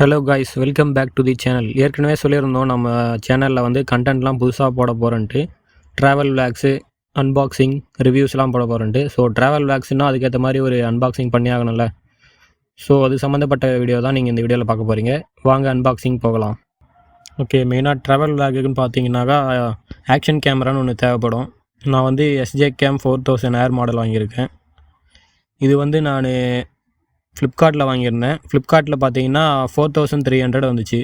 Hello guys, welcome back to the channel. ஏற்கனவே சொல்லியிருந்தோம் நம்ம சேனலில் வந்து கண்டென்ட்லாம் புதுசாக போட போகிறேன்ட்டு. ட்ராவல் விளாக்ஸு, அன்பாக்சிங், ரிவ்யூஸ்லாம் போட போகிறேன்ட்டு. ஸோ ட்ராவல் விளாக்ஸ்னால் அதுக்கேற்ற மாதிரி ஒரு அன்பாக்சிங் பண்ணி ஆகணும்ல. ஸோ அது சம்மந்தப்பட்ட வீடியோ தான் நீங்கள் இந்த வீடியோவில் பார்க்க போகிறீங்க. வாங்க அன்பாக்சிங் போகலாம். ஓகே, மெயினாக ட்ராவல் விளாக்குன்னு பார்த்தீங்கன்னாக்கா ஆக்ஷன் கேமரான்னு ஒன்று தேவைப்படும். நான் வந்து SJCAM 4000 ஏர் மாடல் வாங்கியிருக்கேன். இது வந்து நான் ஃப்ளிப்கார்ட்டில் வாங்கியிருந்தேன். ஃப்ளிப்கார்ட்டில் பார்த்தீங்கன்னா 4300 வந்துச்சு.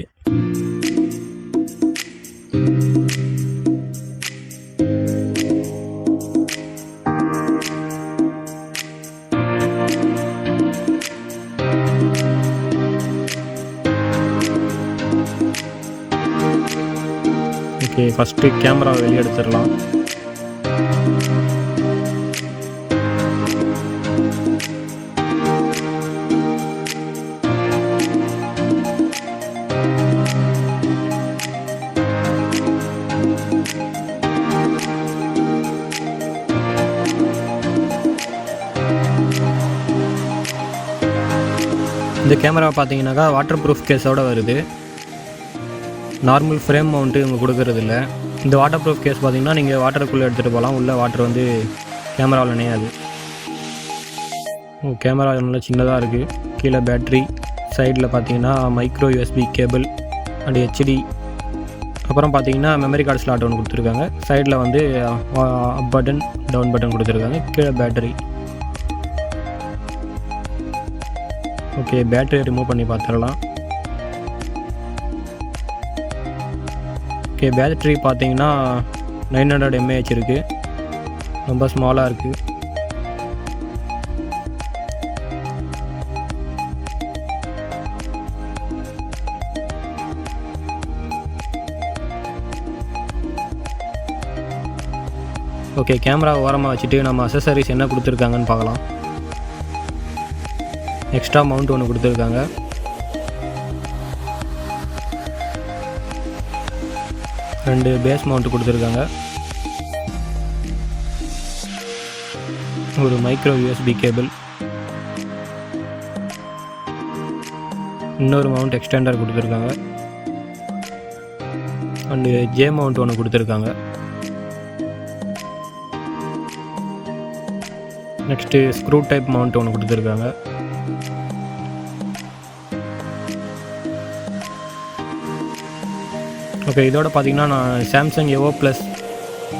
ஓகே, ஃபஸ்ட்டு கேமரா வெளியே எடுத்துடலாம். இந்த கேமரா பார்த்தீங்கன்னாக்கா வாட்டர் ப்ரூஃப் கேஸோடு வருது. நார்மல் ஃப்ரேம் மவுண்ட்டு இவங்க கொடுக்கறது இல்லை. இந்த வாட்டர் ப்ரூஃப் கேஸ் பார்த்தீங்கன்னா நீங்கள் வாட்டருக்குள்ளே எடுத்துகிட்டு போகலாம். உள்ளே வாட்டர் வந்து கேமராவில் நினையாது. கேமரா நல்லா சின்னதாக இருக்குது. கீழே பேட்ரி, சைடில் பார்த்தீங்கன்னா micro USB cable and HD. அப்புறம் பார்த்தீங்கன்னா மெமரி கார்டு ஸ்லாட் ஒன்று கொடுத்துருக்காங்க. சைடில் வந்து அப் பட்டன், டவுன் பட்டன் கொடுத்துருக்காங்க. கீழே பேட்டரி. ஓகே, பேட்டரியை ரிமூவ் பண்ணி பார்த்துடலாம். ஓகே, பேட்டரி பார்த்தீங்கன்னா 900 mAh இருக்குது. ரொம்ப ஸ்மாலாக இருக்குது. ஓகே, கேமரா ஓரமாக வச்சுட்டு நம்ம அக்சசரிஸ் என்ன கொடுத்துருக்காங்கன்னு பார்க்கலாம். எக்ஸ்ட்ரா மவுண்ட் ஒன்று கொடுத்துருக்காங்க. ரெண்டு பேஸ் மவுண்ட் கொடுத்துருக்காங்க. ஒரு மைக்ரோ USB கேபிள், இன்னொரு மவுண்ட் எக்ஸ்டெண்டர் கொடுத்துருக்காங்க. அண்டு J மவுண்ட் ஒன்று கொடுத்துருக்காங்க. நெக்ஸ்ட்டு ஸ்க்ரூ டைப் மவுண்ட் ஒன்று கொடுத்துருக்காங்க. ஓகே, இதோட பார்த்தீங்கன்னா நான் Samsung Evo plus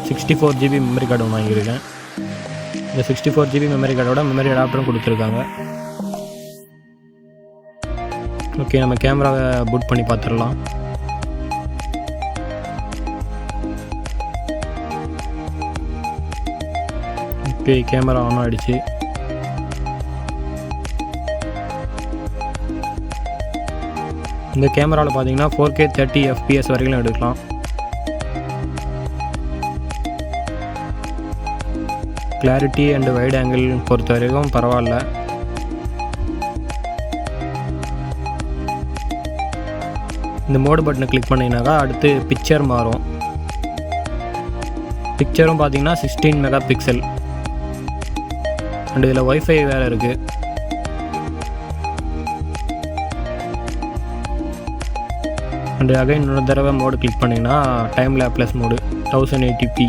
64GB memory card ஒன்று வாங்கியிருக்கேன். இந்த 64GB மெமரி கார்டோட மெமரி அடாப்டரும் கொடுத்துருக்காங்க. ஓகே, நம்ம கேமராவை பூட் பண்ணி பார்த்துடலாம். ஓகே, கேமரா ஆன் ஆகிடுச்சு. இந்த கேமராவில் பார்த்தீங்கன்னா 4K 30 FPS வரைக்கும் எடுக்கலாம். கிளாரிட்டி அண்ட் வைட் ஆங்கிள் பொறுத்த வரைக்கும் பரவாயில்ல. இந்த மோடு பட்டனை கிளிக் பண்ணிங்கனாக்கா அடுத்து பிக்சர் மாறும். பிக்சரும் பார்த்தீங்கன்னா 16 MP அண்ட் இதில் வைஃபை வேறு இருக்குது. அண்ட் அகைன் இன்னொரு தடவை மோடு கிளிக் பண்ணிங்கன்னா time Laplace mode 1080p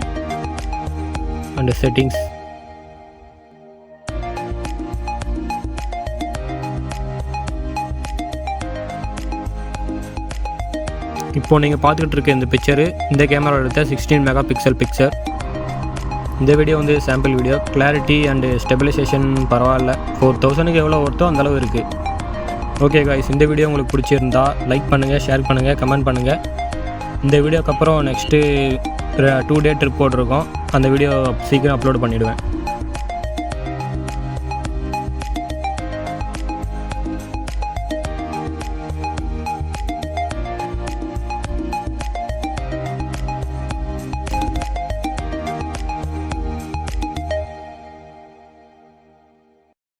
and settings. இப்போது நீங்கள் பார்த்துக்கிட்டு இருக்க இந்த பிக்சரு இந்த கேமரா எடுத்த 16 MP பிக்சர். இந்த வீடியோ வந்து sample video. Clarity and stabilisation பரவாயில்ல. 4000க்கு எவ்வளோ ஒர்த்தோ அந்தளவு இருக்குது. ஓகே காய்ஸ், இந்த வீடியோ உங்களுக்கு பிடிச்சிருந்தா லைக் பண்ணுங்கள், ஷேர் பண்ணுங்கள், கமெண்ட் பண்ணுங்கள். இந்த வீடியோக்கு அப்புறம் நெக்ஸ்ட்டு 2 டே ட்ரிப் போட்டிருக்கோம். அந்த வீடியோ சீக்கிரம் அப்லோட் பண்ணிவிடுவேன்.